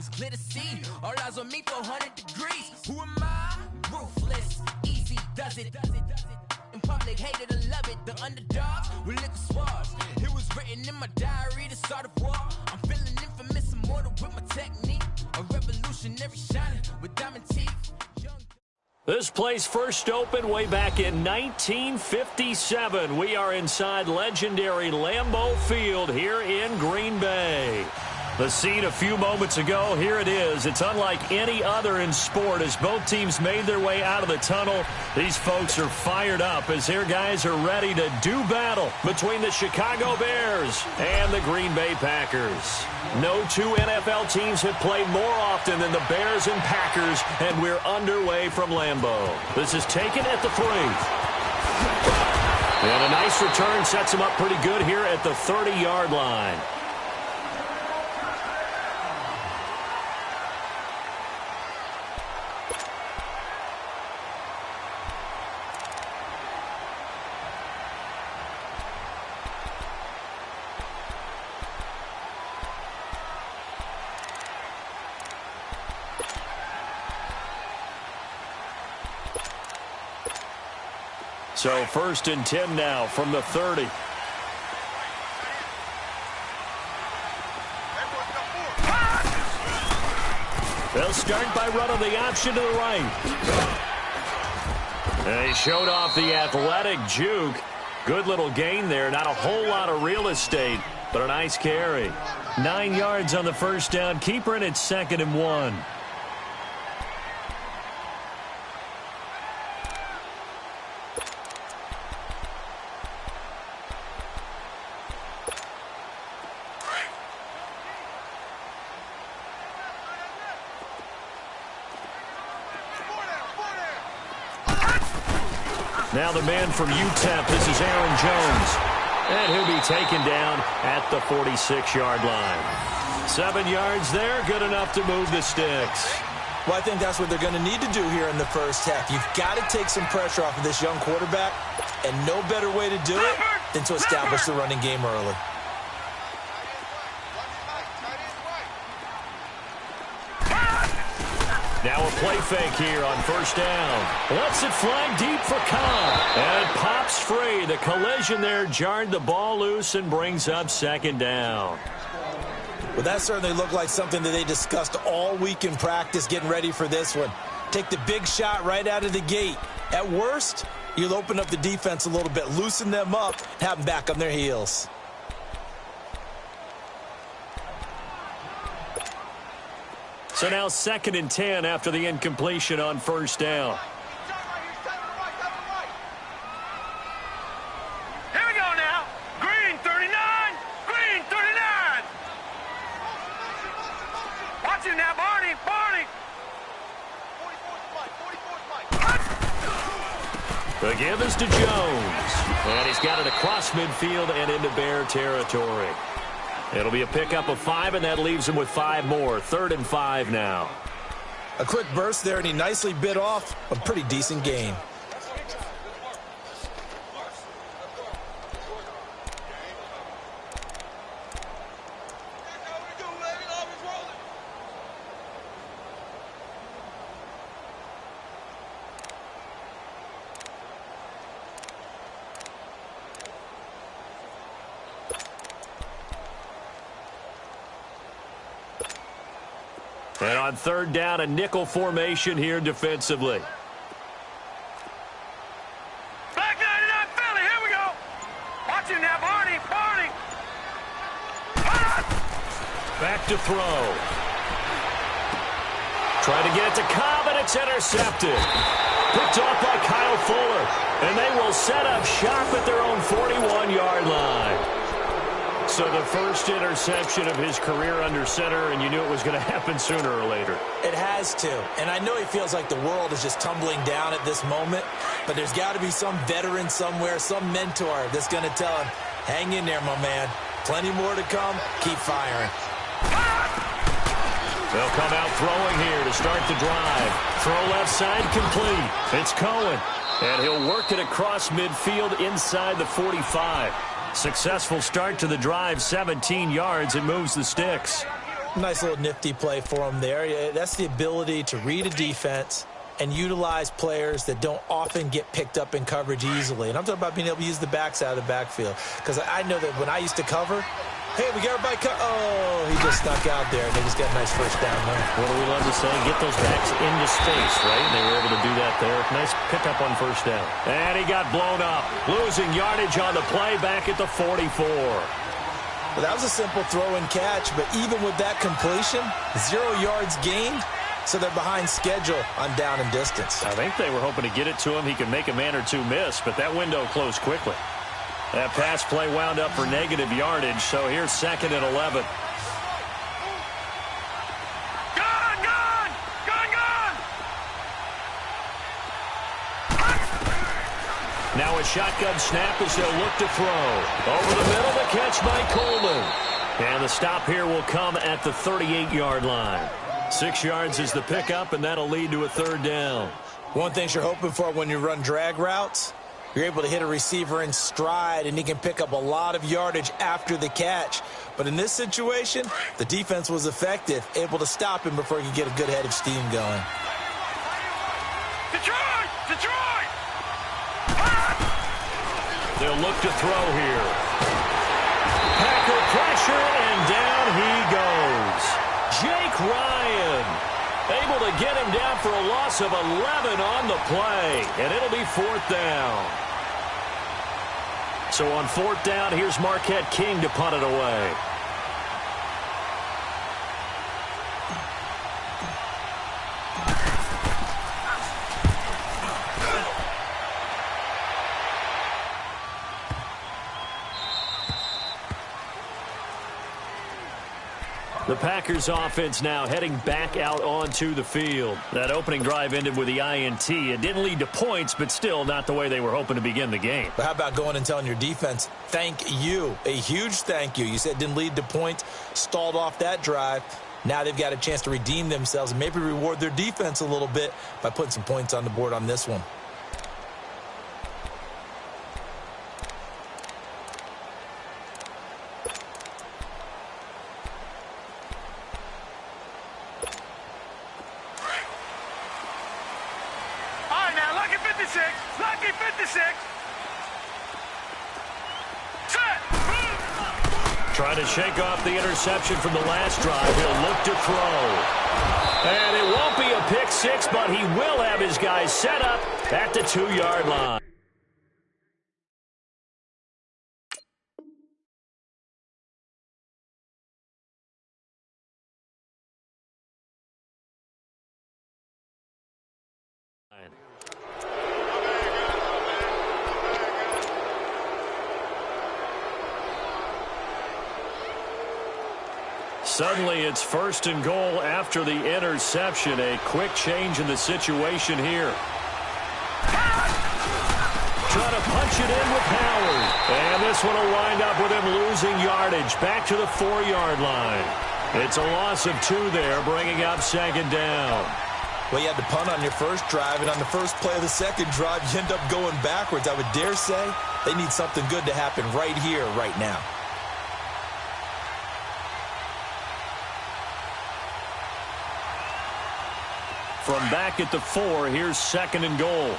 It's clear to see. All eyes on me for 100 degrees. Who am I? Ruthless. Easy does it. In public, hated or love it. The underdogs with liquor swabs. It was written in my diary to start a war. I'm feeling infamous, immortal with my technique. A revolutionary shining with diamond teeth. This place first opened way back in 1957. We are inside legendary Lambeau Field here in Green Bay. The scene a few moments ago, here it is. It's unlike any other in sport as both teams made their way out of the tunnel. These folks are fired up as their guys are ready to do battle between the Chicago Bears and the Green Bay Packers. No two NFL teams have played more often than the Bears and Packers, and we're underway from Lambeau. This is taken at the 3. And a nice return sets him up pretty good here at the 30-yard line. So 1st and 10 now from the 30. They'll start by running the option to the right. And he showed off the athletic juke. Good little gain there. Not a whole lot of real estate, but a nice carry. 9 yards on the first down. Keeper in at 2nd and 1. Now the man from UTEP, this is Aaron Jones. And he'll be taken down at the 46-yard line. 7 yards there, good enough to move the sticks. Well, I think that's what they're going to need to do here in the first half. You've got to take some pressure off of this young quarterback, and no better way to do it than to establish the running game early. Now a play fake here on first down. Lets it fly deep for Cobb. And it pops free. The collision there jarred the ball loose and brings up 2nd down. Well, that certainly looked like something that they discussed all week in practice getting ready for this one. Take the big shot right out of the gate. At worst, you'll open up the defense a little bit, loosen them up, have them back on their heels. So now 2nd and 10 after the incompletion on first down. Here we go now. Green 39. Green 39. Watch it now, Barney. Barney. 44's The give is to Jones. And he's got it across midfield and into Bear territory. It'll be a pickup of 5, and that leaves him with 5 more. 3rd and 5 now. A quick burst there, and he nicely bit off a pretty decent gain. And on 3rd down, a nickel formation here defensively. Back 99 Philly. Here we go. Watch it now, Barney. Barney. Back to throw. Trying to get it to Cobb, and it's intercepted. Picked off by Kyle Fuller. And they will set up shop at their own 41-yard line. So the first interception of his career under center, and you knew it was going to happen sooner or later. It has to. And I know he feels like the world is just tumbling down at this moment, but there's got to be some veteran somewhere, some mentor that's going to tell him, hang in there, my man. Plenty more to come. Keep firing. They'll come out throwing here to start the drive. Throw left side complete. It's Cohen. And he'll work it across midfield inside the 45. Successful start to the drive, 17 yards, and moves the sticks. Nice little nifty play for him there. That's the ability to read a defense and utilize players that don't often get picked up in coverage easily. And I'm talking about being able to use the backside of the backfield. Because I know that when I used to cover, hey, we got everybody oh, he just snuck out there, and they just got a nice first down there. What do we love to say? Get those backs into space, right? They were able to do that there. Nice pickup on first down. And he got blown up. Losing yardage on the play back at the 44. Well, that was a simple throw and catch, but even with that completion, 0 yards gained, so they're behind schedule on down and distance. I think they were hoping to get it to him. He could make a man or two miss, but that window closed quickly. That pass play wound up for negative yardage, so here's 2nd and 11. Now a shotgun snap as they'll look to throw. Over the middle, the catch by Coleman. And the stop here will come at the 38-yard line. 6 yards is the pickup, and that'll lead to a 3rd down. One thing you're hoping for when you run drag routes, you're able to hit a receiver in stride, and he can pick up a lot of yardage after the catch. But in this situation, the defense was effective, able to stop him before he could get a good head of steam going. Detroit! Detroit! They'll look to throw here. Packer pressure, and down he goes. Jake Ryan able to get him down for a loss of 11 on the play, and it'll be 4th down. So on 4th down, here's Marquette King to punt it away. The Packers offense now heading back out onto the field. That opening drive ended with the INT. It didn't lead to points, but still not the way they were hoping to begin the game. But how about going and telling your defense, thank you, a huge thank you. You said it didn't lead to points, stalled off that drive. Now they've got a chance to redeem themselves and maybe reward their defense a little bit by putting some points on the board on this one. Lucky 56. Set. Trying to shake off the interception from the last drive. He'll look to throw. And it won't be a pick six, but he will have his guys set up at the 2-yard line. Suddenly, it's 1st and goal after the interception. A quick change in the situation here. Trying to punch it in with Howard. And this one will wind up with him losing yardage back to the 4-yard line. It's a loss of 2 there, bringing up 2nd down. Well, you had to punt on your first drive, and on the first play of the second drive, you end up going backwards. I would dare say they need something good to happen right here, right now. From back at the 4, here's 2nd and goal.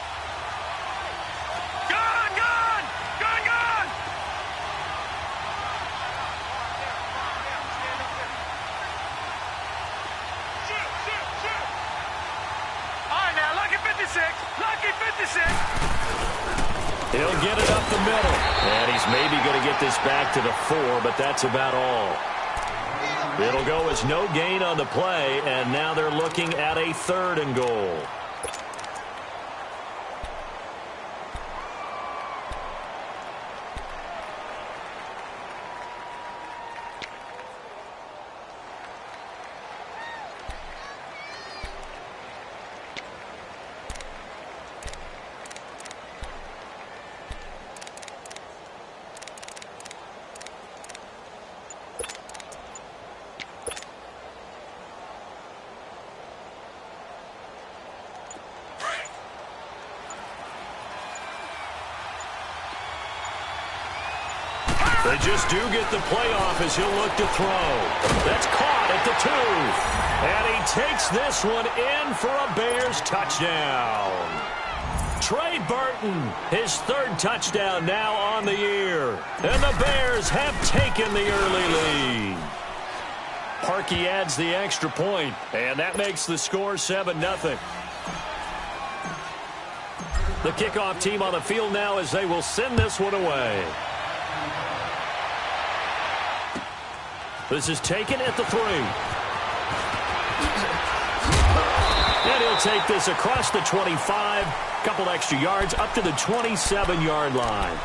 Gun! All right, now, lucky 56. Lucky 56. He'll get it up the middle. And he's maybe going to get this back to the 4, but that's about all. It'll go as no gain on the play, and now they're looking at a 3rd and goal. They just do get the playoff as he'll look to throw. That's caught at the 2. And he takes this one in for a Bears touchdown. Trey Burton, his 3rd touchdown now on the year. And the Bears have taken the early lead. Parkey adds the extra point, and that makes the score 7-0. The kickoff team on the field now as they will send this one away. This is taken at the 3. And he'll take this across the 25. Couple extra yards up to the 27-yard line.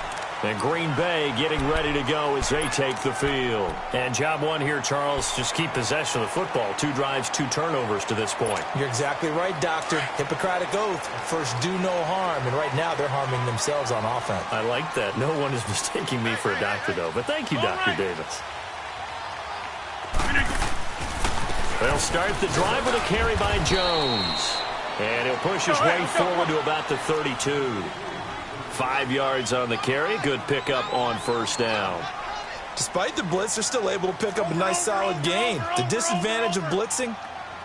And Green Bay getting ready to go as they take the field. And job one here, Charles, just keep possession of the football. 2 drives, 2 turnovers to this point. You're exactly right, Doctor. Hippocratic oath. First, do no harm. And right now, they're harming themselves on offense. I like that. No one is mistaking me for a doctor, though. But thank you, Dr. Davis. They'll start the drive with a carry by Jones. And he'll push his way forward to about the 32. 5 yards on the carry. Good pickup on 1st down. Despite the blitz, they're still able to pick up a nice, solid gain. The disadvantage of blitzing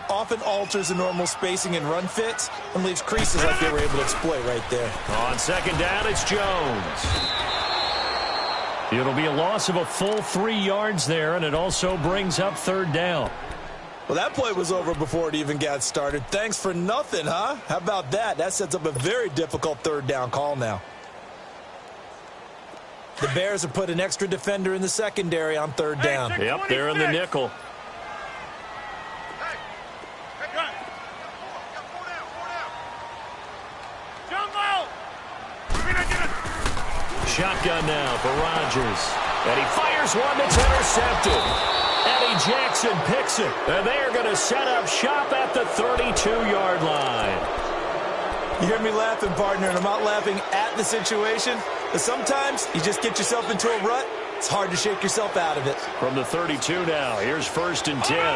often alters the normal spacing and run fits and leaves creases like they were able to exploit right there. On 2nd down, it's Jones. It'll be a loss of a full 3 yards there, and it also brings up 3rd down. Well, that play was over before it even got started. Thanks for nothing, huh? How about that? That sets up a very difficult 3rd down call now. The Bears have put an extra defender in the secondary on 3rd down. Yep, they're in the nickel. Shotgun now for Rodgers. And he fires one that's intercepted. Eddie Jackson picks it. And they are going to set up shop at the 32-yard line. You hear me laughing, partner, and I'm not laughing at the situation. But sometimes you just get yourself into a rut. It's hard to shake yourself out of it. From the 32 now, here's 1st and 10. Over!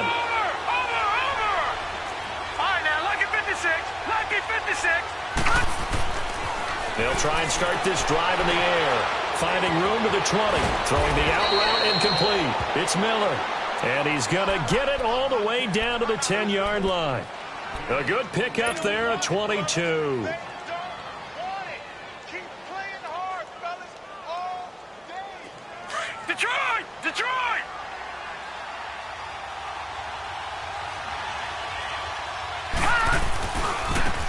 All right, now, lucky 56. Lucky 56. They'll try and start this drive in the air. Finding room to the 20. Throwing the out route incomplete. It's Miller. And he's going to get it all the way down to the 10-yard line. A good pickup there, a 22. Detroit! Detroit!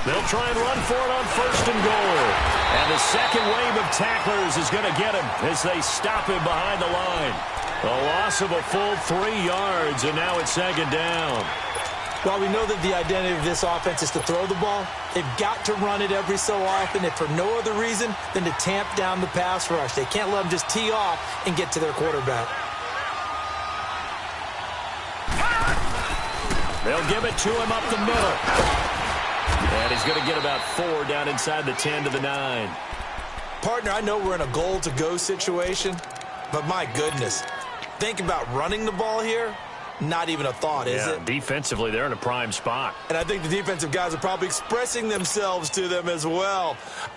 They'll try and run for it on 1st and goal. And the second wave of tacklers is going to get him as they stop him behind the line. A loss of a full 3 yards, and now it's 2nd down. While we know that the identity of this offense is to throw the ball, they've got to run it every so often, if for no other reason than to tamp down the pass rush. They can't let them just tee off and get to their quarterback. They'll give it to him up the middle. And he's going to get about 4 down inside the 10 to the 9. Partner, I know we're in a goal-to-go situation, but my goodness, think about running the ball here. Not even a thought, is it? Defensively, they're in a prime spot. And I think the defensive guys are probably expressing themselves to them as well.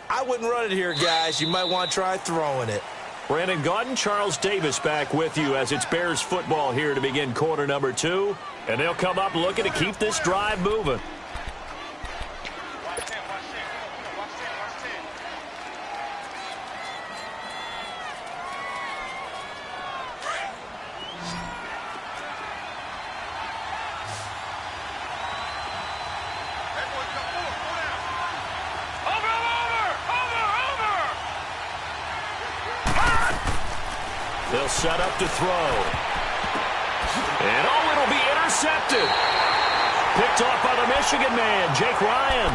I wouldn't run it here, guys. You might want to try throwing it. Brandon Gaudin, Charles Davis back with you as it's Bears football here to begin quarter number 2. And they'll come up looking to keep this drive moving. They'll set up to throw. And, it'll be intercepted. Picked off by the Michigan man, Jake Ryan.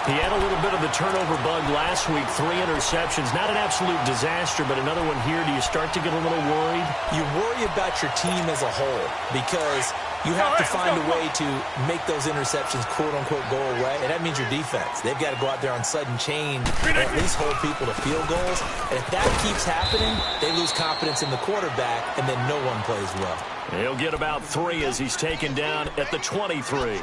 He had a little bit of the turnover bug last week, 3 interceptions. Not an absolute disaster, but another one here. Do you start to get a little worried? You worry about your team as a whole because you have to find a way to make those interceptions, quote-unquote, go away, and that means your defense. They've got to go out there on sudden change or at least hold people to field goals. And if that keeps happening, they lose confidence in the quarterback, and then no one plays well. He'll get about 3 as he's taken down at the 23.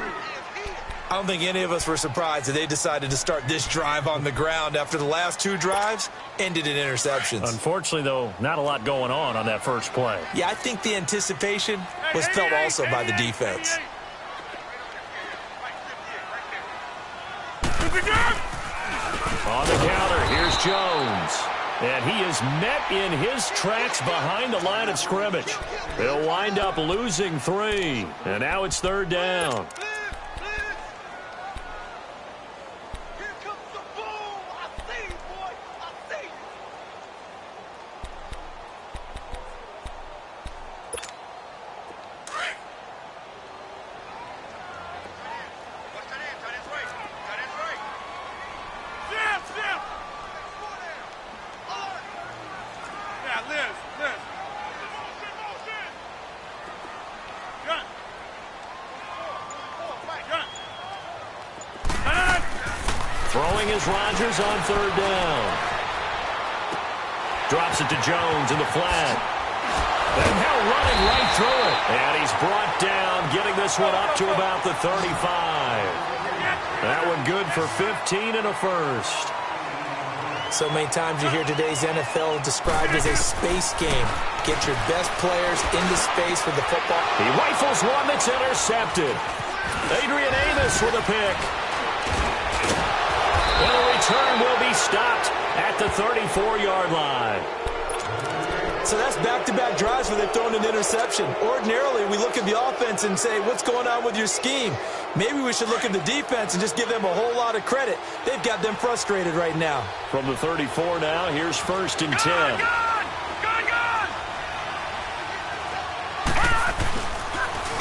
I don't think any of us were surprised that they decided to start this drive on the ground after the last 2 drives ended in interceptions. Unfortunately, though, not a lot going on that first play. Yeah, I think the anticipation was felt also by the defense. On the counter, here's Jones. And he is met in his tracks behind the line of scrimmage. They'll wind up losing 3. And now it's 3rd down. Throwing is Rodgers on 3rd down. Drops it to Jones in the flat. And now running right through it. And he's brought down, getting this one up to about the 35. That one good for 15 and a first. So many times you hear today's NFL described as a space game. Get your best players into space with the football. He rifles one that's intercepted. Adrian Amos with a pick. And the return will be stopped at the 34-yard line. So that's back-to-back drives where they've thrown an interception. Ordinarily, we look at the offense and say, what's going on with your scheme? Maybe we should look at the defense and just give them a whole lot of credit. They've got them frustrated right now. From the 34 now, here's 1st and 10.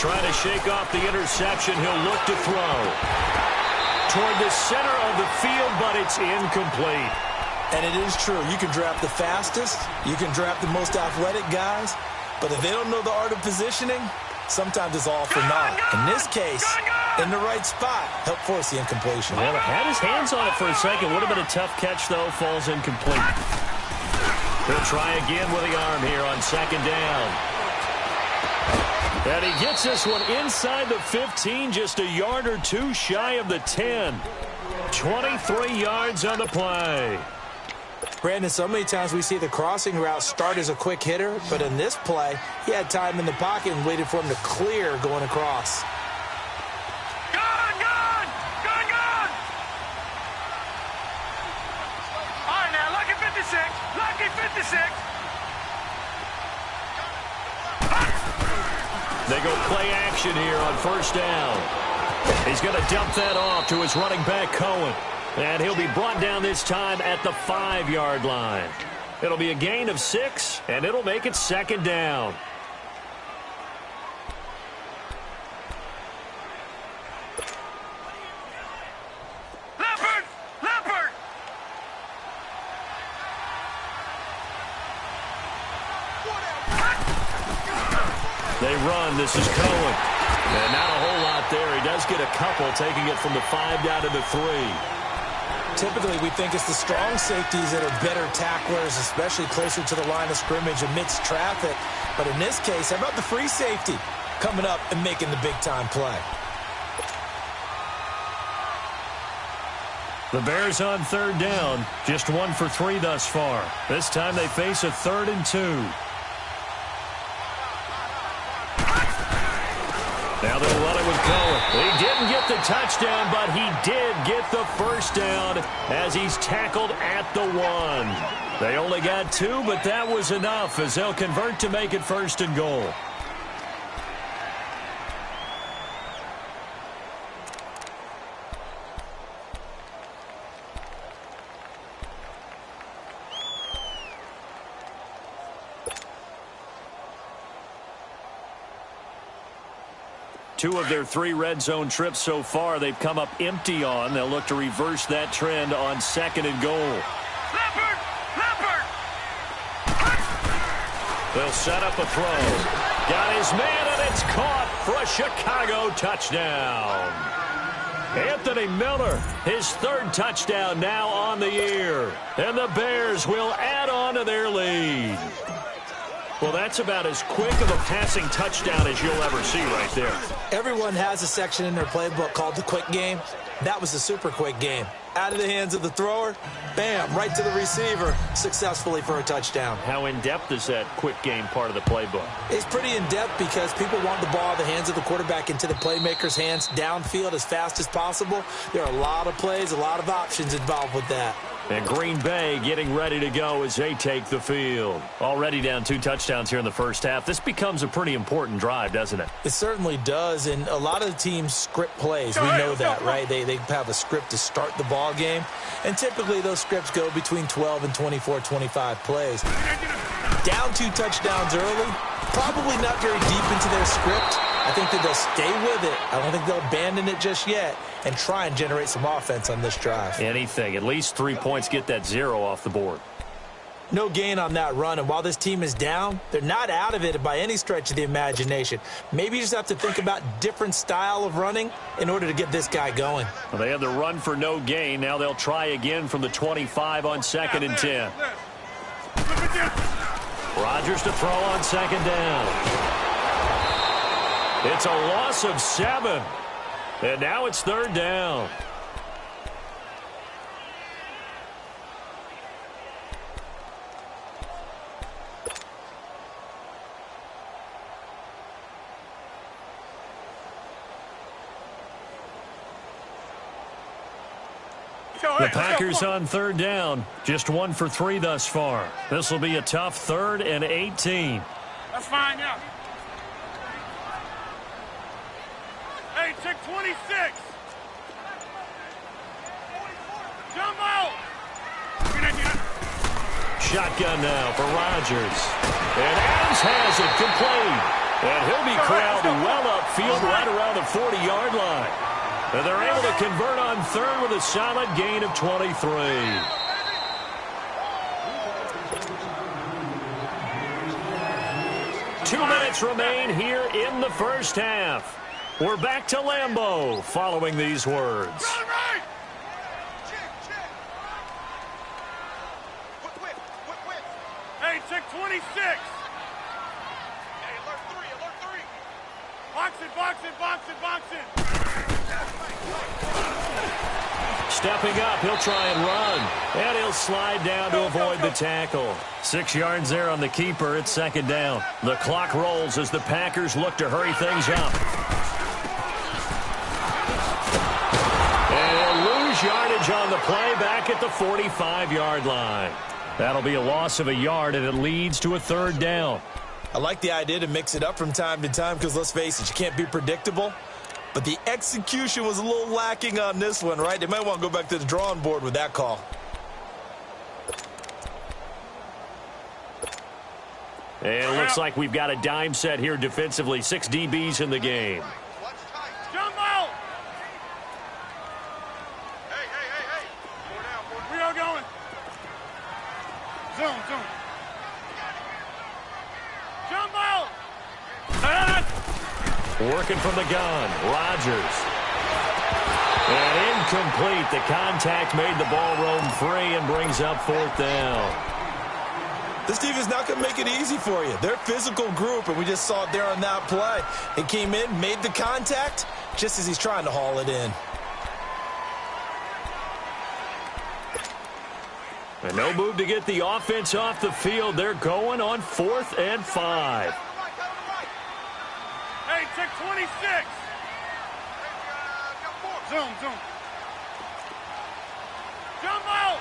Trying to shake off the interception. He'll look to throw toward the center of the field, but it's incomplete. And it is true. You can draft the fastest. You can draft the most athletic guys. But if they don't know the art of positioning, sometimes it's all for naught. In this case, in the right spot, help force the incompletion. Well, had his hands on it for a second. Would have been a tough catch, though. Falls incomplete. He'll try again with the arm here on 2nd down. And he gets this one inside the 15, just a yard or 2 shy of the 10. 23 yards on the play. Brandon, so many times we see the crossing route start as a quick hitter, but in this play, he had time in the pocket and waited for him to clear going across. Gone! All right, now, lucky 56. Lucky 56. They go play action here on 1st down. He's going to dump that off to his running back, Cohen. And he'll be brought down this time at the 5-yard line. It'll be a gain of 6, and it'll make it 2nd down. Leopard! They run. This is Cohen. And not a whole lot there. He does get a couple, taking it from the 5 down to the 3. Typically, we think it's the strong safeties that are better tacklers, especially closer to the line of scrimmage amidst traffic. But in this case, how about the free safety coming up and making the big-time play? The Bears on 3rd down. Just 1 for 3 thus far. This time they face a 3rd and 2. Now they'll run it with Cohen. He didn't get the touchdown, but he did get the 1st down as he's tackled at the 1. They only got 2, but that was enough as they'll convert to make it 1st and goal. Two of their 3 red zone trips so far, they've come up empty on. They'll look to reverse that trend on 2nd and goal. Leopard! They'll set up a throw. Got his man, and it's caught for a Chicago touchdown. Anthony Miller, his 3rd touchdown now on the year. And the Bears will add on to their lead. Well, that's about as quick of a passing touchdown as you'll ever see right there. Everyone has a section in their playbook called the quick game. That was a super quick game. Out of the hands of the thrower, bam, right to the receiver, successfully for a touchdown. How in-depth is that quick game part of the playbook? It's pretty in-depth because people want the ball out of the hands of the quarterback into the playmaker's hands downfield as fast as possible. There are a lot of plays, a lot of options involved with that. And Green Bay getting ready to go as they take the field. Already down 2 touchdowns here in the first half. This becomes a pretty important drive, doesn't it? It certainly does, and a lot of the teams script plays. We know that, right? They have a script to start the ball game, and typically those scripts go between 12 and 24, 25 plays. Down 2 touchdowns early, probably not very deep into their script. I think that they'll stay with it. I don't think they'll abandon it just yet and try and generate some offense on this drive. Anything. At least 3 points, get that 0 off the board. No gain on that run, and while this team is down, they're not out of it by any stretch of the imagination. Maybe you just have to think about different style of running in order to get this guy going. Well, they had the run for no gain. Now they'll try again from the 25 on 2nd and 10. Rodgers to throw on 2nd down. It's a loss of 7. And now it's 3rd down. The Packers on 3rd down. Just 1 for 3 thus far. This will be a tough 3rd and 18. That's fine, yeah. Hey, check 26. Jump out. Shotgun now for Rodgers. And Adams has it complete. And he'll be corralled well upfield right around the 40-yard line. And they're able to convert on 3rd with a solid gain of 23. Two minutes remain here in the first half. We're back to Lambeau following these words. Hey, check 26. Hey, alert 3. Box it. Stepping up, he'll try and run. And he'll slide down to avoid the tackle. 6 yards there on the keeper. It's 2nd down. The clock rolls as the Packers look to hurry things up. And he'll lose yardage on the play back at the 45-yard line. That'll be a loss of a yard, and it leads to a 3rd down. I like the idea to mix it up from time to time because, let's face it, you can't be predictable. But the execution was a little lacking on this one, right? They might want to go back to the drawing board with that call. And it looks like we've got a dime set here defensively. 6 DBs in the game. Jump out. Hey. We are going. Zoom. Jump out. Working from the gun, Rodgers. And incomplete. The contact made the ball roam free and brings up 4th down. This team is not going to make it easy for you. They're a physical group, and we just saw it there on that play. He came in, made the contact, just as he's trying to haul it in. And no move to get the offense off the field. They're going on 4th and 5. Hey, check 26. Zoom. Jump out.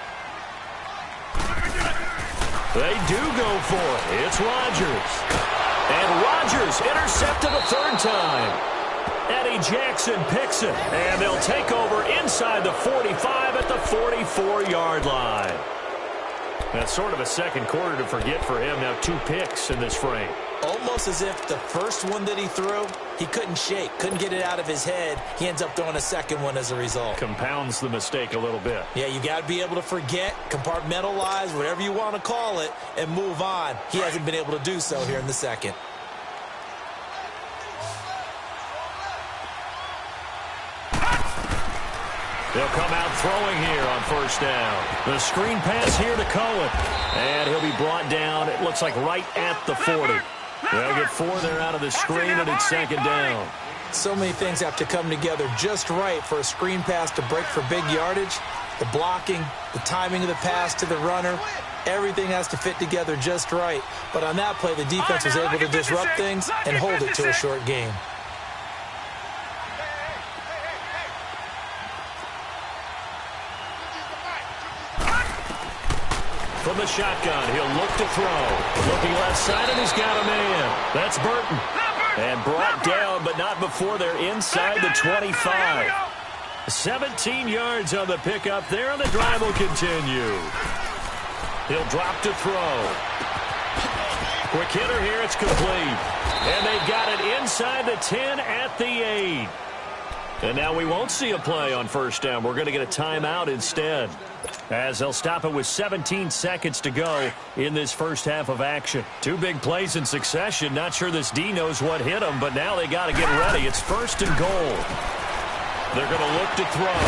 They do go for it. It's Rodgers. And Rodgers intercepted a 3rd time. Eddie Jackson picks it. And they'll take over inside the 45 at the 44-yard line. That's sort of a second quarter to forget for him. Now 2 picks in this frame. Almost as if the first one that he threw, he couldn't shake, couldn't get it out of his head. He ends up throwing a second one as a result. Compounds the mistake a little bit. Yeah, you got to be able to forget, compartmentalize, whatever you want to call it, and move on. He hasn't been able to do so here in the second. They'll come out throwing here on first down. The screen pass here to Cohen. And he'll be brought down, it looks like right at the 40. They'll get 4 there out of the screen, and it's second down. So many things have to come together just right for a screen pass to break for big yardage. The blocking, the timing of the pass to the runner, everything has to fit together just right. But on that play, the defense was able to disrupt things and hold it to a short game. From the shotgun, he'll look to throw. Looking left side, and he's got a man. That's Burton. And brought down, but not before they're inside the 25. 17 yards on the pickup there, and the drive will continue. He'll drop to throw. Quick hitter here, it's complete. And they've got it inside the 10 at the 8. And now we won't see a play on first down. We're going to get a timeout instead, as they'll stop it with 17 seconds to go in this first half of action. 2 big plays in succession. Not sure this D knows what hit them, but now they got to get ready. It's first and goal. They're going to look to throw.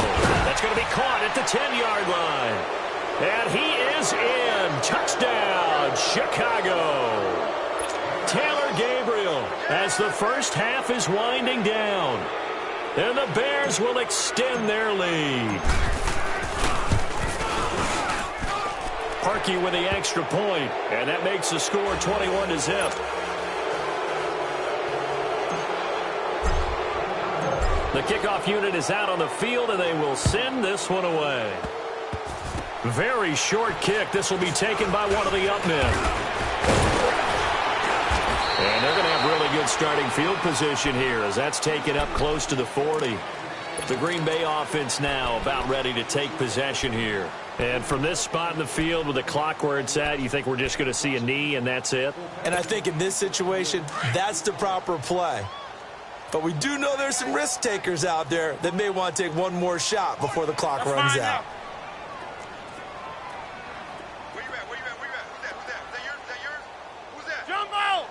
That's going to be caught at the 10-yard line. And he is in. Touchdown, Chicago. Taylor Gabriel as the first half is winding down. And the Bears will extend their lead. Parkey with the extra point, and that makes the score 21-0. The kickoff unit is out on the field, and they will send this one away. Very short kick. This will be taken by one of the up men. And they're going to have really good starting field position here, as that's taken up close to the 40. The Green Bay offense now about ready to take possession here. And from this spot in the field with the clock where it's at, you think we're just going to see a knee and that's it? And I think in this situation, that's the proper play. But we do know there's some risk takers out there that may want to take one more shot before the clock runs out. Where you at? Where you at? Where you at? Who's that? Who's that? Is that yours? Is that yours? Who's that? Jumbo!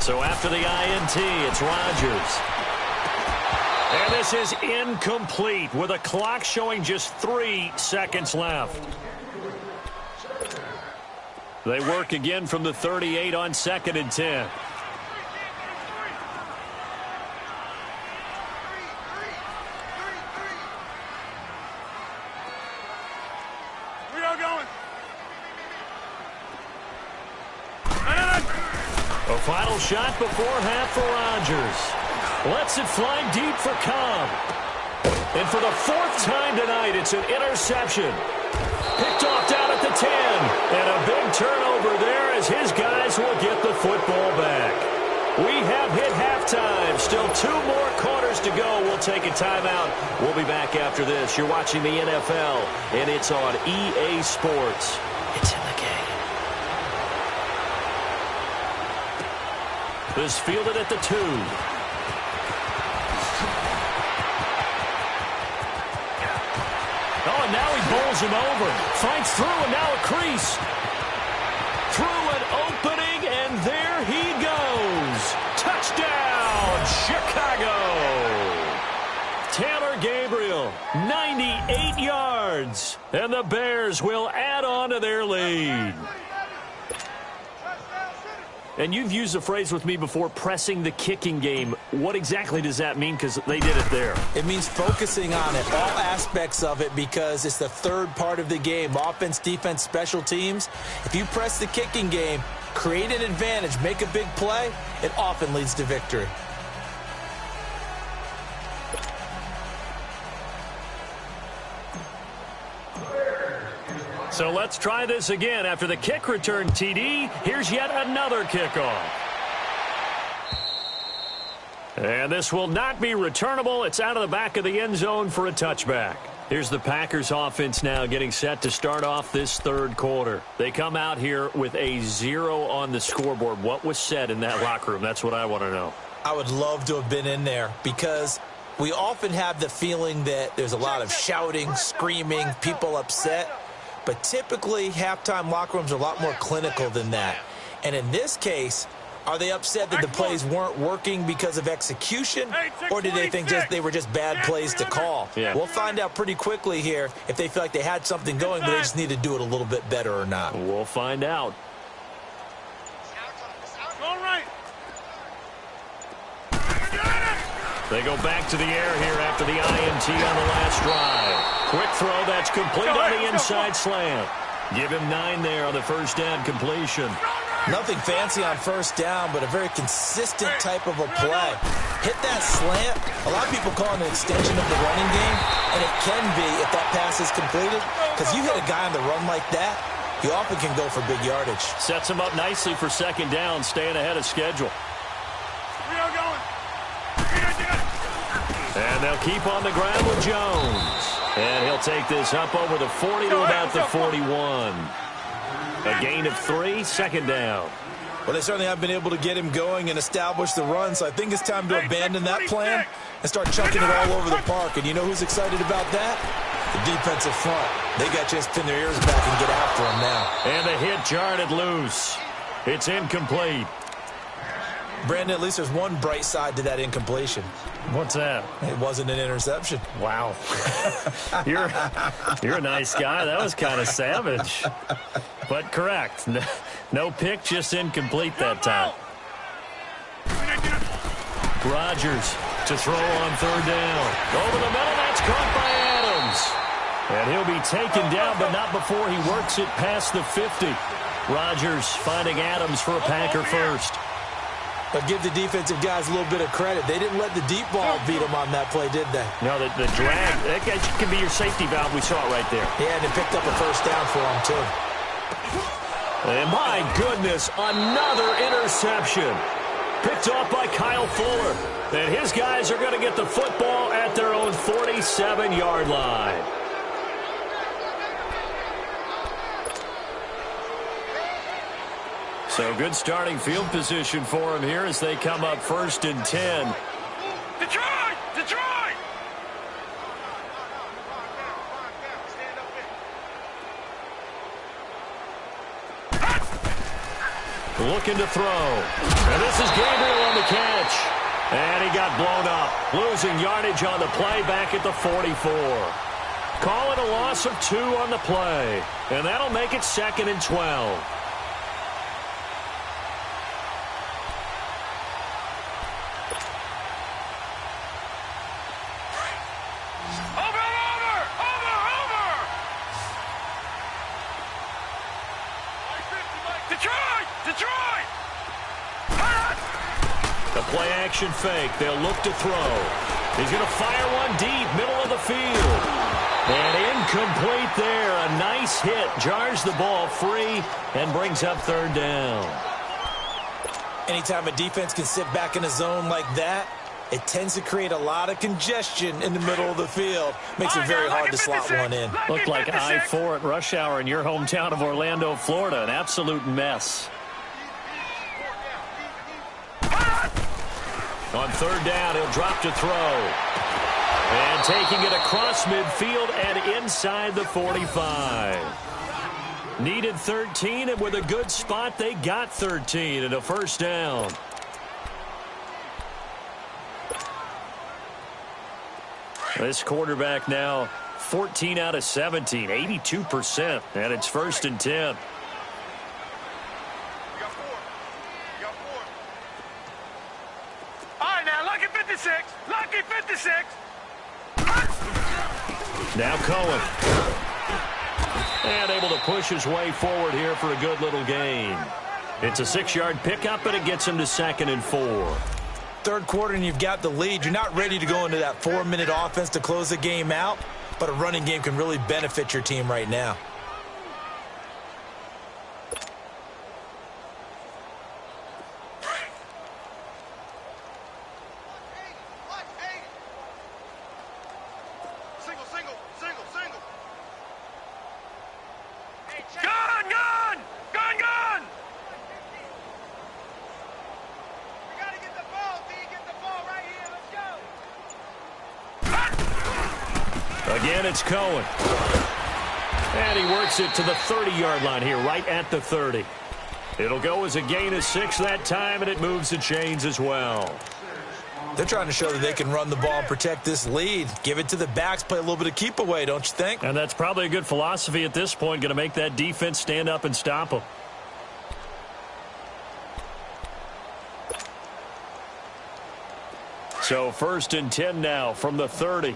So after the INT, it's Rodgers. And this is incomplete with a clock showing just 3 seconds left. They work again from the 38 on 2nd and 10. We are going. A final shot before half for Rodgers. Lets it fly deep for Cobb. And for the 4th time tonight, it's an interception. Picked off down at the 10. And a big turnover there as his guys will get the football back. We have hit halftime. Still 2 more quarters to go. We'll take a timeout. We'll be back after this. You're watching the NFL, and it's on EA Sports. It's in the game. This fielded at the 2. Oh, and now he bowls him over. Fights through, and now a crease. Through an opening, and there he goes. Touchdown, Chicago. Taylor Gabriel, 98 yards. And the Bears will add on to their lead. And you've used the phrase with me before, pressing the kicking game. What exactly does that mean? Because they did it there. It means focusing on it, all aspects of it, because it's the third part of the game. Offense, defense, special teams. If you press the kicking game, create an advantage, make a big play, it often leads to victory. So let's try this again. After the kick return, TD, here's yet another kickoff. And this will not be returnable. It's out of the back of the end zone for a touchback. Here's the Packers offense now getting set to start off this 3rd quarter. They come out here with a 0 on the scoreboard. What was said in that locker room? That's what I want to know. I would love to have been in there because we often have the feeling that there's a lot of shouting, screaming, people upset. But typically, halftime locker rooms are a lot more clinical than that. And in this case, Are they upset that the plays weren't working because of execution, or did they think they were just bad plays to call? Yeah. We'll find out pretty quickly here if they feel like they had something going, but they just need to do it a little bit better or not. We'll find out. All right. They go back to the air here after the INT on the last drive. Quick throw, that's complete on the inside slant. Give him 9 there on the first down completion. Nothing fancy on first down, but a very consistent type of a play. Hit that slant. A lot of people call it an extension of the running game, and it can be if that pass is completed, because you hit a guy on the run like that, he often can go for big yardage. Sets him up nicely for second down, staying ahead of schedule. We are going. And they'll keep on the ground with Jones. And he'll take this up over the 40 to about the 41. A gain of 3, second down. Well, they certainly have been able to get him going and establish the run, so I think it's time to abandon that plan and start chucking it all over the park. And you know who's excited about that? The defensive front. They got a chance to pin their ears back and get after him now. And the hit jarred it loose. It's incomplete. Brandon, at least there's one bright side to that incompletion. What's that? It wasn't an interception. Wow. You're a nice guy. That was kind of savage. But correct. No pick, just incomplete that time. Rodgers to throw on third down. Over the middle, that's caught by Adams. And he'll be taken down, but not before he works it past the 50. Rodgers finding Adams for a Packer first. But give the defensive guys a little bit of credit. They didn't let the deep ball beat them on that play, did they? No, the drag, that can be your safety valve. We saw it right there. Yeah, and they picked up a first down for them, too. And my goodness, another interception. Picked off by Kyle Fuller. And his guys are going to get the football at their own 47-yard line. So good starting field position for him here as they come up 1st and 10. Detroit! Detroit! Looking to throw. And this is Gabriel on the catch. And he got blown up. Losing yardage on the play back at the 44. Call it a loss of 2 on the play. And that'll make it 2nd and 12. Play-action fake. They'll look to throw. He's going to fire one deep, middle of the field. And incomplete there. A nice hit. Jars the ball free and brings up 3rd down. Anytime a defense can sit back in a zone like that, it tends to create a lot of congestion in the middle of the field. Makes it very hard to slot one in. Looked like I-4 at rush hour in your hometown of Orlando, Florida. An absolute mess. On 3rd down, he'll drop to throw. And taking it across midfield and inside the 45. Needed 13, and with a good spot, they got 13 and a first down. This quarterback now 14 out of 17, 82%, and it's 1st and 10. Lucky 56. Now Cohen. And able to push his way forward here for a good little gain. It's a 6-yard pickup, and it gets him to 2nd and 4. Third quarter, and you've got the lead. You're not ready to go into that 4-minute offense to close the game out, but a running game can really benefit your team right now. Again, it's Cohen. And he works it to the 30-yard line here, right at the 30. It'll go as a gain of 6 that time, and it moves the chains as well. They're trying to show that they can run the ball and protect this lead. Give it to the backs, play a little bit of keep away, don't you think? And that's probably a good philosophy at this point, going to make that defense stand up and stop them. So 1st and 10 now from the 30.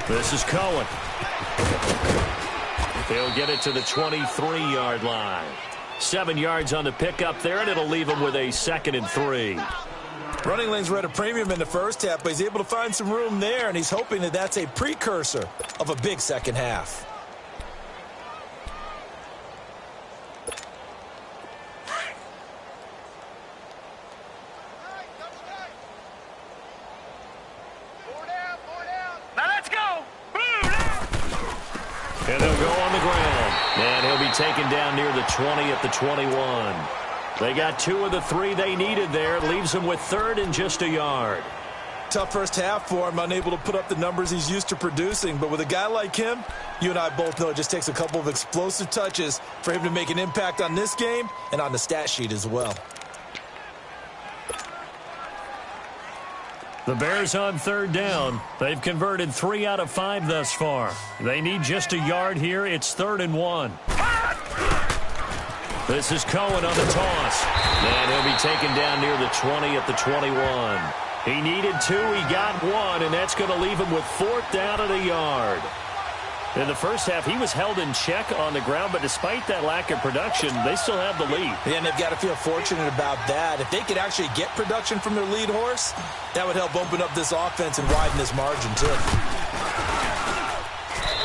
This is Cohen. He'll get it to the 23-yard line. 7 yards on the pickup there, and it'll leave him with a 2nd and 3. Running lanes were at a premium in the first half, but he's able to find some room there, and he's hoping that that's a precursor of a big second half. And they'll go on the ground. And he'll be taken down near the 20 at the 21. They got 2 of the 3 they needed there. It leaves them with 3rd and just a yard. Tough first half for him, unable to put up the numbers he's used to producing. But with a guy like him, you and I both know it just takes a couple of explosive touches for him to make an impact on this game and on the stat sheet as well. The Bears on 3rd down. They've converted 3 out of 5 thus far. They need just a yard here. It's 3rd and 1. This is Cohen on the toss. And he'll be taken down near the 20 at the 21. He needed 2. He got 1, and that's going to leave him with 4th down at a yard. In the first half, he was held in check on the ground, but despite that lack of production, they still have the lead. Yeah, and they've got to feel fortunate about that. If they could actually get production from their lead horse, that would help open up this offense and widen this margin, too.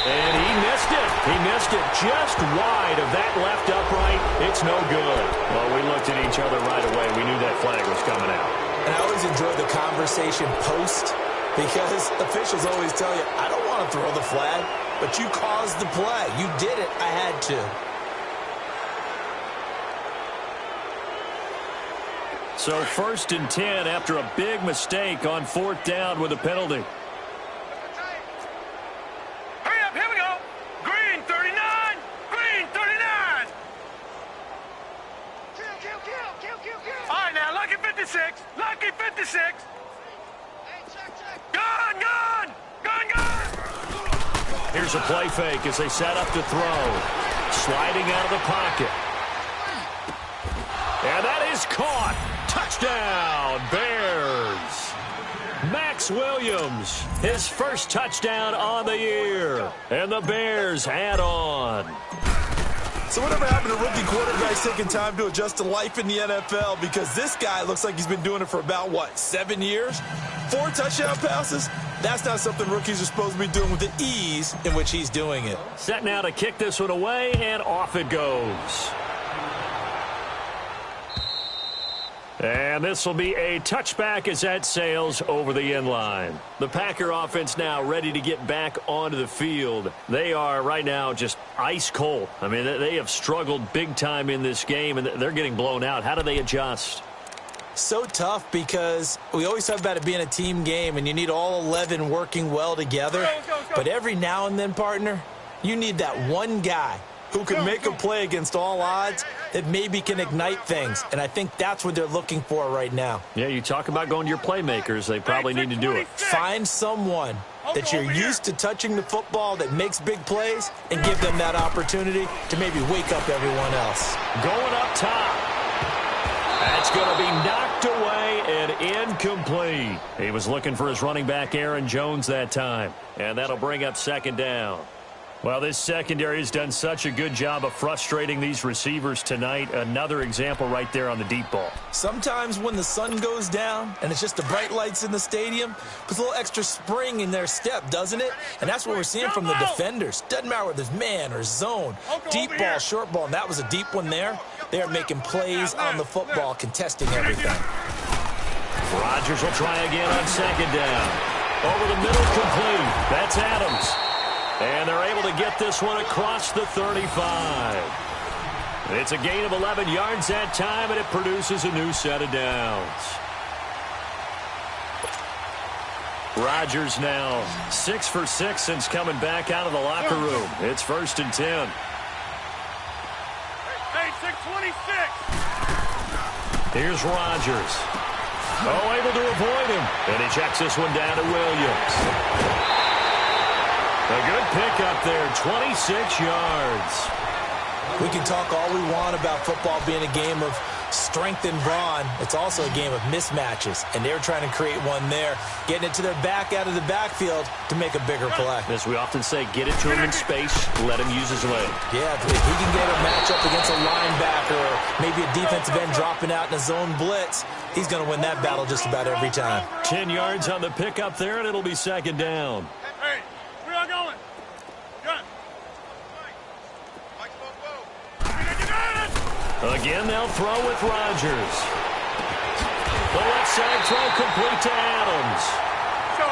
And he missed it. He missed it just wide of that left upright. It's no good. Well, we looked at each other right away. We knew that flag was coming out. And I always enjoy the conversation post because officials always tell you, I don't want to throw the flag, but you caused the play. You did it. I had to. So 1st and 10 after a big mistake on 4th down with a penalty. Hurry up, here we go. Green 39, green 39. Kill. All right, now, lucky 56, lucky 56. Gun. Here's a play fake as they set up to throw. Sliding out of the pocket. And that is caught. Touchdown, Bears. Max Williams, his first touchdown on the year. And the Bears add on. So whatever happened to rookie quarterbacks taking time to adjust to life in the NFL? Because this guy looks like he's been doing it for about, 7 years? 4 touchdown passes? That's not something rookies are supposed to be doing with the ease in which he's doing it. Set now to kick this one away, and off it goes. And this will be a touchback as that sails over the end line. The Packer offense now ready to get back onto the field. They are right now just ice cold. I mean, they have struggled big time in this game, and they're getting blown out. How do they adjust? So tough because we always talk about it being a team game, and you need all 11 working well together. But every now and then, partner, you need that one guy who can make a play against all odds that maybe can ignite things. And I think that's what they're looking for right now. Yeah, you talk about going to your playmakers. They probably need to do it. Find someone that you're used to touching the football that makes big plays and give them that opportunity to maybe wake up everyone else. Going up top. That's going to be knocked away and incomplete. He was looking for his running back, Aaron Jones, that time. And that'll bring up 2nd down. Well, this secondary has done such a good job of frustrating these receivers tonight. Another example right there on the deep ball. Sometimes when the sun goes down and it's just the bright lights in the stadium, puts a little extra spring in their step, doesn't it? And that's what we're seeing from the defenders. Doesn't matter whether there's man or zone, deep ball, short ball, and that was a deep one there. They are making plays on the football, contesting everything. Rodgers will try again on 2nd down. Over the middle, complete. That's Adams. And they're able to get this one across the 35. It's a gain of 11 yards that time, and it produces a new set of downs. Rodgers now 6 for 6 since coming back out of the locker room. It's 1st and 10. Hey, 626. Here's Rodgers. Oh, able to avoid him. And he checks this one down to Williams. A good pickup there, 26 yards. We can talk all we want about football being a game of strength and brawn. It's also a game of mismatches, and they're trying to create one there, getting it to their back out of the backfield to make a bigger play. As we often say, get it to him in space, let him use his leg. Yeah, if he can get a matchup against a linebacker or maybe a defensive end dropping out in a zone blitz, he's going to win that battle just about every time. 10 yards on the pickup there, and it'll be 2nd down. Hey, where y'all going? Gun. Again, they'll throw with Rodgers. The left side throw complete to Adams.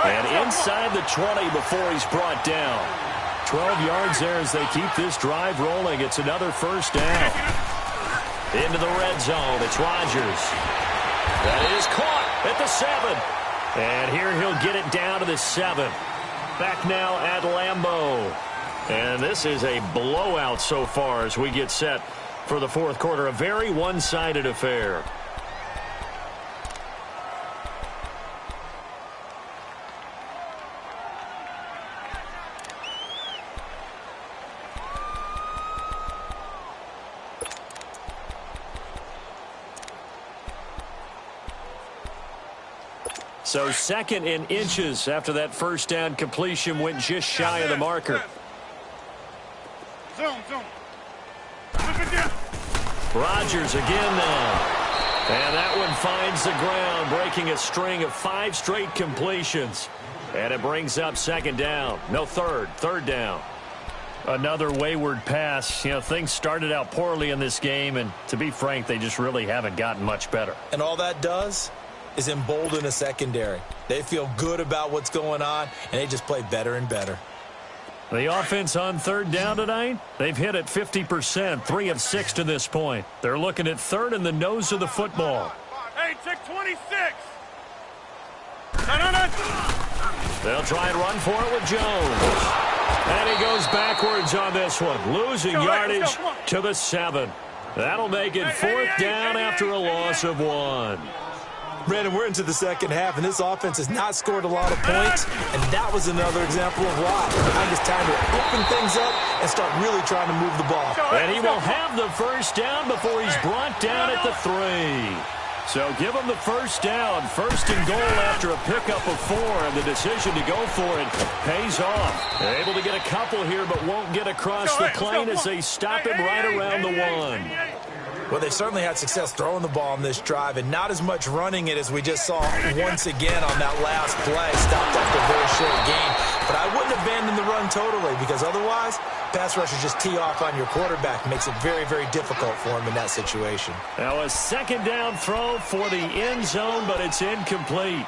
And inside the 20 before he's brought down. 12 yards there as they keep this drive rolling. It's another 1st down. Into the red zone. It's Rodgers. That is caught at the 7. And here he'll get it down to the 7. Back now at Lambeau. And this is a blowout so far as we get set for the 4th quarter. A very one-sided affair. So 2nd in inches after that 1st down completion went just shy of the marker. Zoom. Rodgers again now. And that one finds the ground, breaking a string of 5 straight completions. And it brings up 2nd down. No, 3rd down. Another wayward pass. You know, things started out poorly in this game, and to be frank, they just really haven't gotten much better. And all that does is embolden a secondary. They feel good about what's going on, and they just play better and better. The offense on 3rd down tonight, they've hit it 50%, 3 of 6 to this point. They're looking at 3rd in the nose of the football. Hey, 626. They'll try and run for it with Jones. And he goes backwards on this one, losing yardage to the 7. That'll make it 4th down after a loss of 1. Brandon, we're into the 2nd half, and this offense has not scored a lot of points, and that was another example of why. I think it's time to open things up and start really trying to move the ball. And he will have the 1st down before he's brought down at the 3. So give him the 1st down, 1st and goal after a pickup of 4, and the decision to go for it pays off. They're able to get a couple here, but won't get across the plane as they stop him right around the 1. Well, they certainly had success throwing the ball in this drive, and not as much running it as we just saw once again on that last play. Stopped after a very short gain. But I wouldn't abandon the run totally, because otherwise, pass rushers just tee off on your quarterback. Makes it very, very difficult for him in that situation. Now a 2nd down throw for the end zone, but it's incomplete.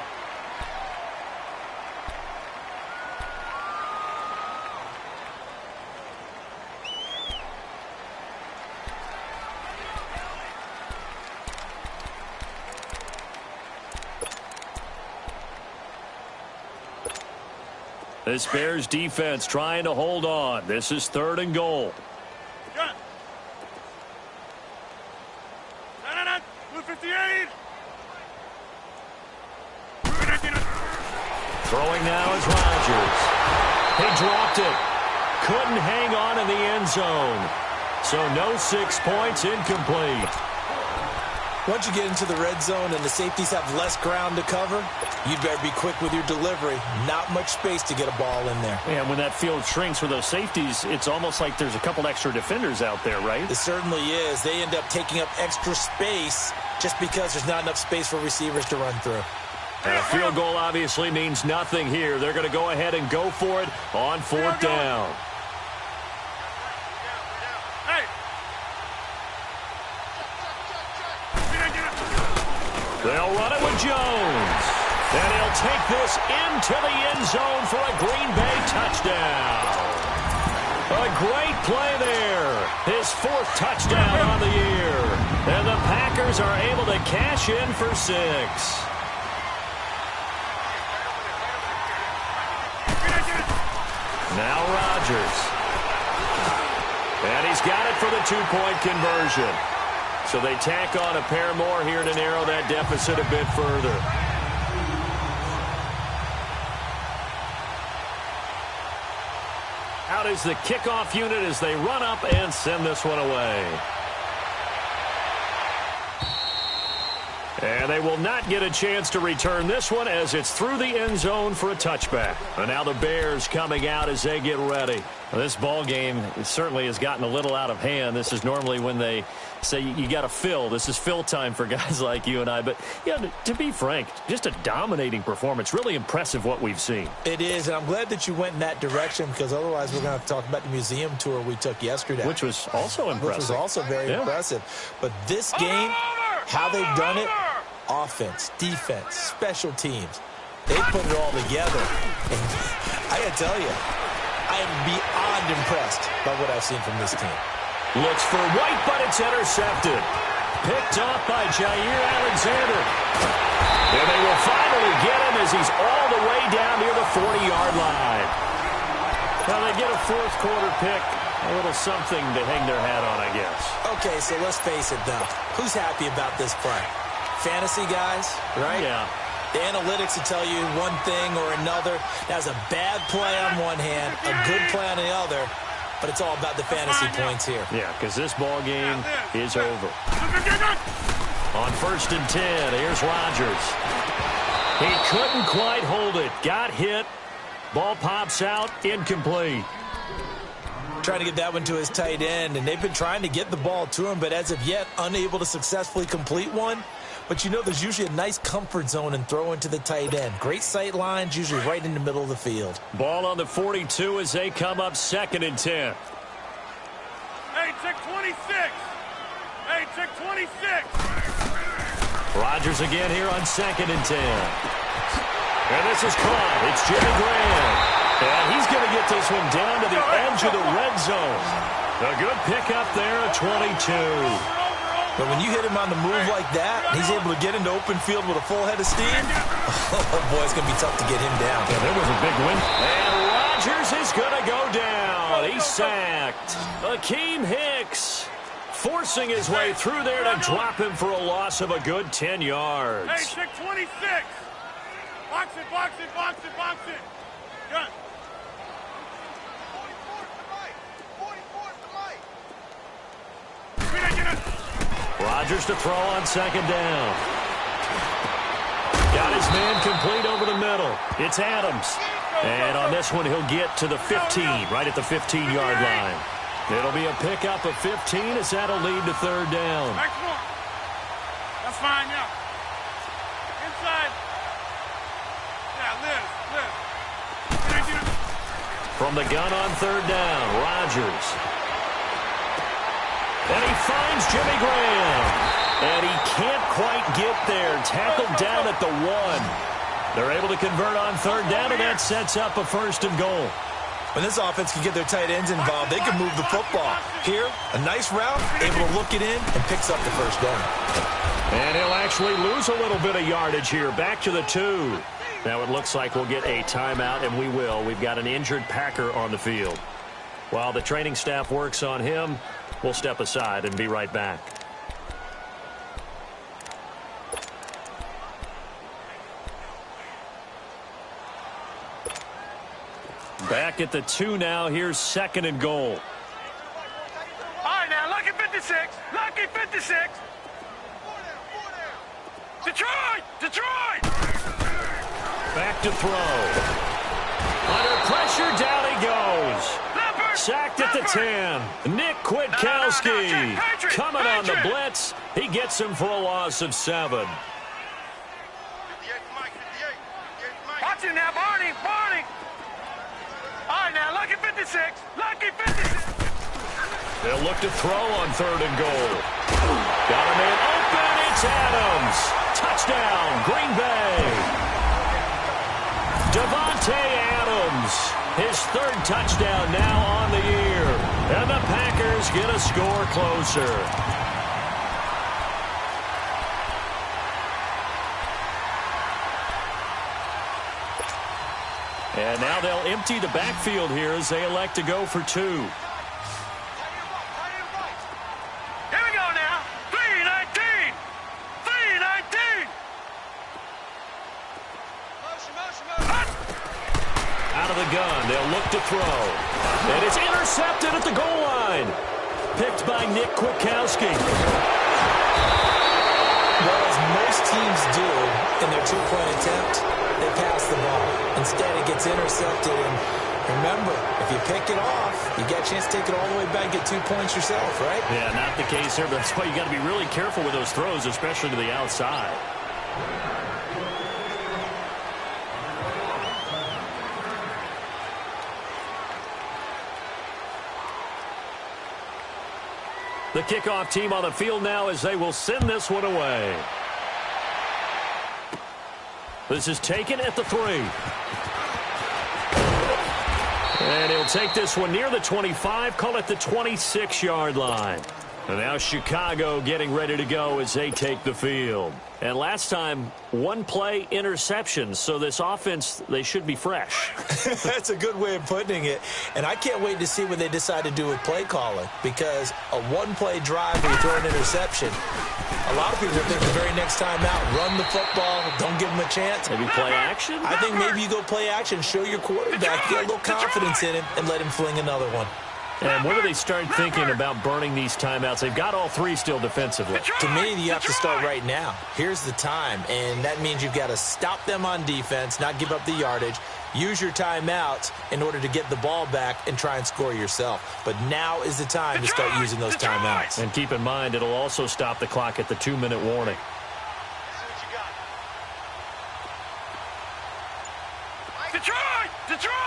This Bears defense trying to hold on. This is 3rd and goal. Gun. 58. Throwing now is Rodgers. He dropped it. Couldn't hang on in the end zone. So no 6 points, incomplete. Once you get into the red zone and the safeties have less ground to cover, you'd better be quick with your delivery. Not much space to get a ball in there. And when that field shrinks with those safeties, it's almost like there's a couple extra defenders out there, right? It certainly is. They end up taking up extra space just because there's not enough space for receivers to run through. And a field goal obviously means nothing here. They're going to go ahead and go for it on 4th down. They'll run it with Jones. And he'll take this into the end zone for a Green Bay touchdown. A great play there. His 4th touchdown on the year. And the Packers are able to cash in for 6. Now Rodgers. And he's got it for the 2-point conversion. So they tack on a pair more here to narrow that deficit a bit further. Out is the kickoff unit as they run up and send this one away. And they will not get a chance to return this one as it's through the end zone for a touchback. And now the Bears coming out as they get ready. Well, this ball game certainly has gotten a little out of hand. This is normally when they say you got to fill. This is fill time for guys like you and I. But, yeah, to be frank, just a dominating performance. Really impressive what we've seen. It is, and I'm glad that you went in that direction because otherwise we're going to have to talk about the museum tour we took yesterday. Which was also impressive. Which was also very impressive. But this game, how they've done it, offense, defense, special teams, they put it all together. And I got to tell you, I am beyond impressed by what I've seen from this team. Looks for White, but it's intercepted. Picked off by Jair Alexander. And they will finally get him as he's all the way down near the 40-yard line. Now they get a 4th quarter pick. A little something to hang their hat on, I guess. Okay, so let's face it, though. Who's happy about this play? Fantasy guys, right? Yeah. The analytics will tell you one thing or another. That's a bad play on one hand, a good play on the other, but it's all about the fantasy points here. Yeah, because this ball game is over. On 1st and 10, here's Rodgers. He couldn't quite hold it. Got hit. Ball pops out, incomplete. Trying to get that one to his tight end, and they've been trying to get the ball to him, but as of yet, unable to successfully complete one. But you know there's usually a nice comfort zone and throw into the tight end. Great sight lines, usually right in the middle of the field. Ball on the 42 as they come up 2nd and 10. Hey, check 26. Hey, check 26. Rodgers again here on 2nd and 10. And this is caught. It's Jimmy Graham. And he's going to get this one down to the edge of the red zone. A good pickup there at 22. But when you hit him on the move like that, he's able to get into open field with a full head of steam. Oh, boy, it's going to be tough to get him down. Yeah, there was a big win. And Rodgers is going to go down. He's sacked. Akeem Hicks forcing his way through there to drop him for a loss of a good 10 yards. Hey, check 26. Box it, box it, box it, box it. Gun. Rodgers to throw on 2nd down. Got his man complete over the middle. It's Adams. And on this one, he'll get to the 15, right at the 15-yard line. It'll be a pickup of 15 as that'll lead to 3rd down. That's fine, yeah. Inside. Yeah, live. From the gun on 3rd down, Rodgers. And he finds Jimmy Graham. And he can't quite get there. Tackled down at the 1. They're able to convert on 3rd down, and that sets up a 1st and goal. When this offense can get their tight ends involved, they can move the football. Here, a nice route, able to look it in, and picks up the 1st down. And he'll actually lose a little bit of yardage here. Back to the 2. Now it looks like we'll get a timeout, and we will. We've got an injured Packer on the field. While the training staff works on him, we'll step aside and be right back. Back at the 2 now. Here's 2nd and goal. All right, now, lucky 56. Lucky 56. Detroit! Detroit! Back to throw. Under pressure, down he goes. Sacked at the 10. Nick Kwiatkowski coming on the blitz. He gets him for a loss of 7. Watch it now, Barney. Barney. All right, now, lucky 56. Lucky 56. They'll look to throw on 3rd and goal. Got a man open. It's Adams. Touchdown, Green Bay. Davante Adams. His 3rd touchdown now on the year. And the Packers get a score closer. And now they'll empty the backfield here as they elect to go for 2. Here we go now. 3-19. 3-19. Out of the gun, they'll look to throw. And it's intercepted at the goal line. Picked by Nick Kwiatkowski. Well, as most teams do in their 2-point attempt, they pass the ball. Instead, it gets intercepted. And remember, if you pick it off, you get a chance to take it all the way back, get 2 points yourself, right? Yeah, not the case here, but that's why you got to be really careful with those throws, especially to the outside. The kickoff team on the field now as they will send this one away. This is taken at the 3. And he'll take this one near the 25, call it the 26-yard line. And now Chicago getting ready to go as they take the field. And last time, 1-play interception, so this offense, they should be fresh. That's a good way of putting it. And I can't wait to see what they decide to do with play calling, because a 1-play drive where you throw an interception, a lot of people are thinking the very next time out, run the football, don't give them a chance. Maybe play action? I think maybe you go play action, show your quarterback, get a little confidence in him, and let him fling another one. And when do they start thinking about burning these timeouts? They've got all 3 still defensively. To me, you have to start right now. Here's the time, and that means you've got to stop them on defense, not give up the yardage, use your timeouts in order to get the ball back and try and score yourself. But now is the time to start using those timeouts. And keep in mind, it'll also stop the clock at the 2-minute warning. Detroit! Detroit!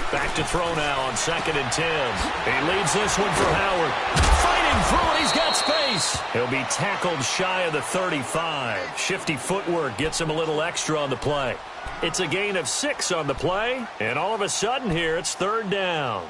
Back to throw now on 2nd and 10. He leads this one for Howard. Fighting through it, he's got space. He'll be tackled shy of the 35. Shifty footwork gets him a little extra on the play. It's a gain of 6 on the play, and all of a sudden here it's 3rd down.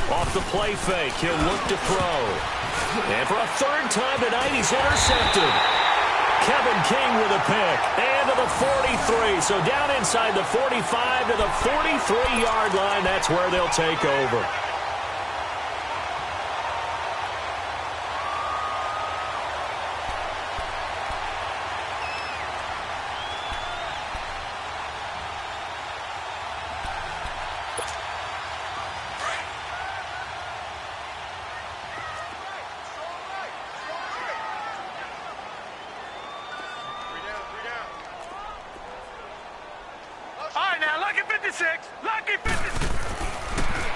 Off the play fake, he'll look to throw. And for a 3rd time tonight, he's intercepted. Kevin King with a pick. And to the 43. So down inside the 45 to the 43-yard line. That's where they'll take over.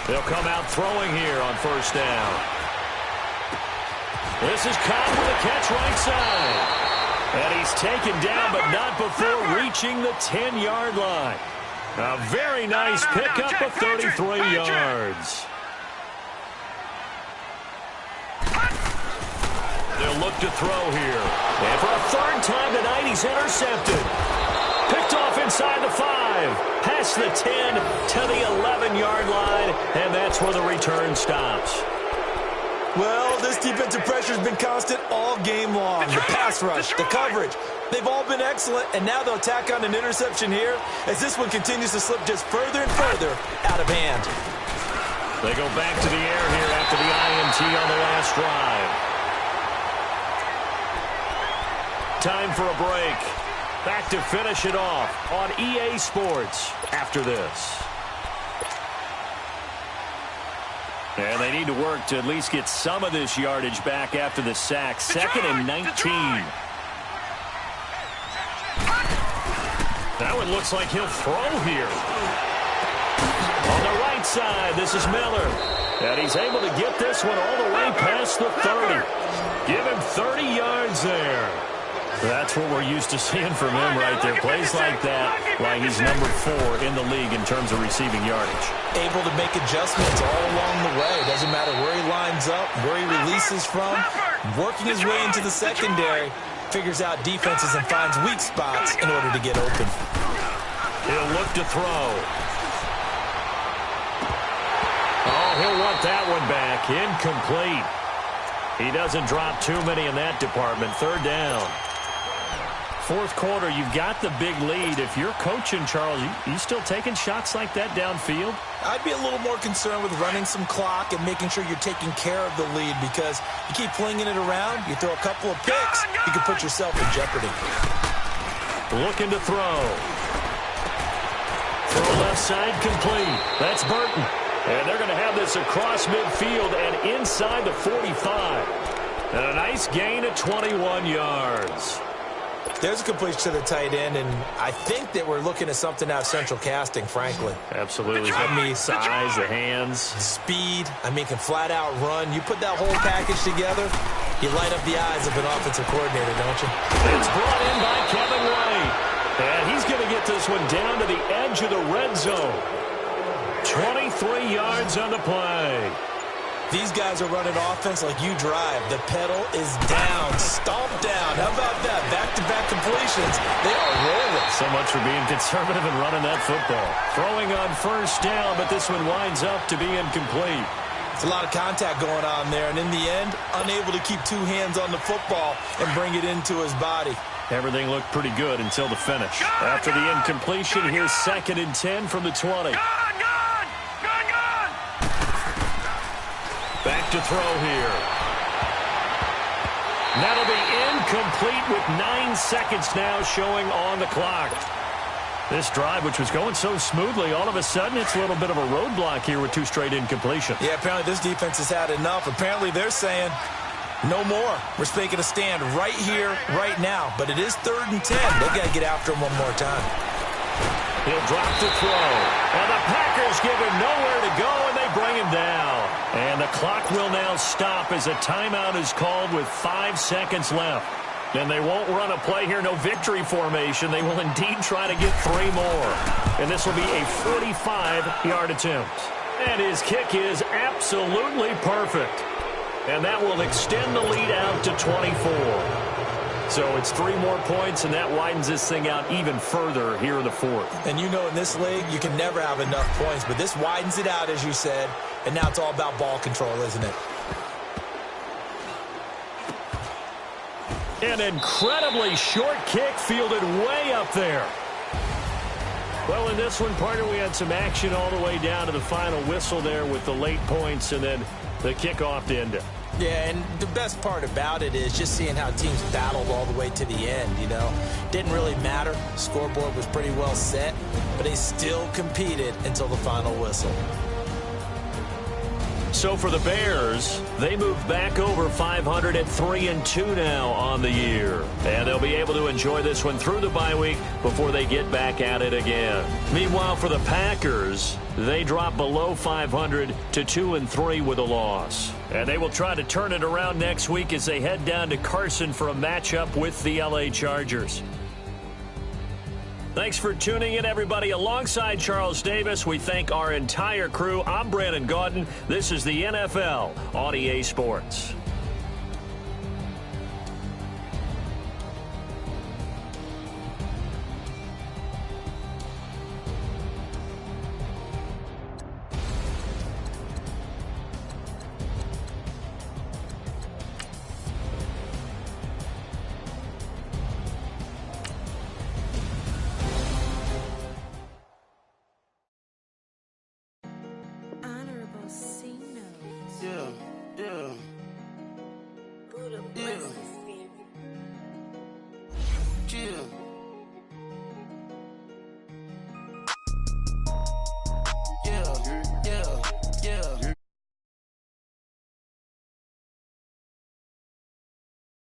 They'll come out throwing here on 1st down. This is caught with a catch right side. And he's taken down, but not before reaching the 10-yard line. A very nice pickup of 33 yards. They'll look to throw here. And for a 3rd time tonight, he's intercepted. Picked off inside the 5, past the 10 to the 11-yard line, and that's where the return stops. Well, this defensive pressure has been constant all game long. The pass rush, the coverage, they've all been excellent, and now they'll tack on an interception here as this one continues to slip just further and further out of hand. They go back to the air here after the INT on the last drive. Time for a break. Back to finish it off on EA Sports after this. And they need to work to at least get some of this yardage back after the sack. 2nd and 19. Now it looks like he'll throw here. On the right side, this is Miller. And he's able to get this one all the way past the 30. Give him 30 yards there. That's what we're used to seeing from him right there. Plays like that, like he's number 4 in the league in terms of receiving yardage. Able to make adjustments all along the way. Doesn't matter where he lines up, where he releases from. Working his way into the secondary. Figures out defenses and finds weak spots in order to get open. He'll look to throw. Oh, he'll want that one back. Incomplete. He doesn't drop too many in that department. 3rd down. 4th quarter, you've got the big lead. If you're coaching, Charles, you still taking shots like that downfield? I'd be a little more concerned with running some clock and making sure you're taking care of the lead, because you keep flinging it around, you throw a couple of picks, you can put yourself in jeopardy. Looking to throw. Throw left side complete. That's Burton. And they're going to have this across midfield and inside the 45. And a nice gain of 21 yards. There's a completion to the tight end, and I think that we're looking at something out of central casting, frankly. Absolutely. I mean, size, the hands. Speed. I mean, can flat out run. You put that whole package together, you light up the eyes of an offensive coordinator, don't you? It's brought in by Kevin White. And he's going to get this one down to the edge of the red zone. 23 yards on the play. These guys are running offense like you drive. The pedal is down, stomped down. How about that? Back-to-back completions. They are rolling. So much for being conservative and running that football. Throwing on 1st down, but this one winds up to be incomplete. It's a lot of contact going on there, and in the end, unable to keep 2 hands on the football and bring it into his body. Everything looked pretty good until the finish. After the incompletion, here's 2nd and 10 from the 20. Back to throw here. That'll be incomplete with 9 seconds now showing on the clock. This drive, which was going so smoothly, all of a sudden it's a little bit of a roadblock here with 2 straight incompletions. Yeah, apparently this defense has had enough. Apparently they're saying no more. We're making a stand right here, right now. But it is 3rd and 10. They've got to get after him one more time. He'll drop to throw. And the Packers give him nowhere to go, and they bring him down. And the clock will now stop as a timeout is called with 5 seconds left. And they won't run a play here, no victory formation. They will indeed try to get 3 more. And this will be a 45-yard attempt. And his kick is absolutely perfect. And that will extend the lead out to 24. So it's 3 more points, and that widens this thing out even further here in the 4th. And you know, in this league, you can never have enough points, but this widens it out, as you said, and now it's all about ball control, isn't it? An incredibly short kick fielded way up there. Well, in this one, partner, we had some action all the way down to the final whistle there with the late points and then the kickoff to end it. Yeah, and the best part about it is just seeing how teams battled all the way to the end, you know. Didn't really matter. Scoreboard was pretty well set, but they still competed until the final whistle. So for the Bears, they moved back over 500 at 3-2 now on the year. And they'll be able to enjoy this one through the bye week before they get back at it again. Meanwhile, for the Packers, they drop below 500 to 2-3 with a loss. And they will try to turn it around next week as they head down to Carson for a matchup with the LA Chargers. Thanks for tuning in, everybody. Alongside Charles Davis, we thank our entire crew. I'm Brandon Gaudin. This is the NFL on EA Sports.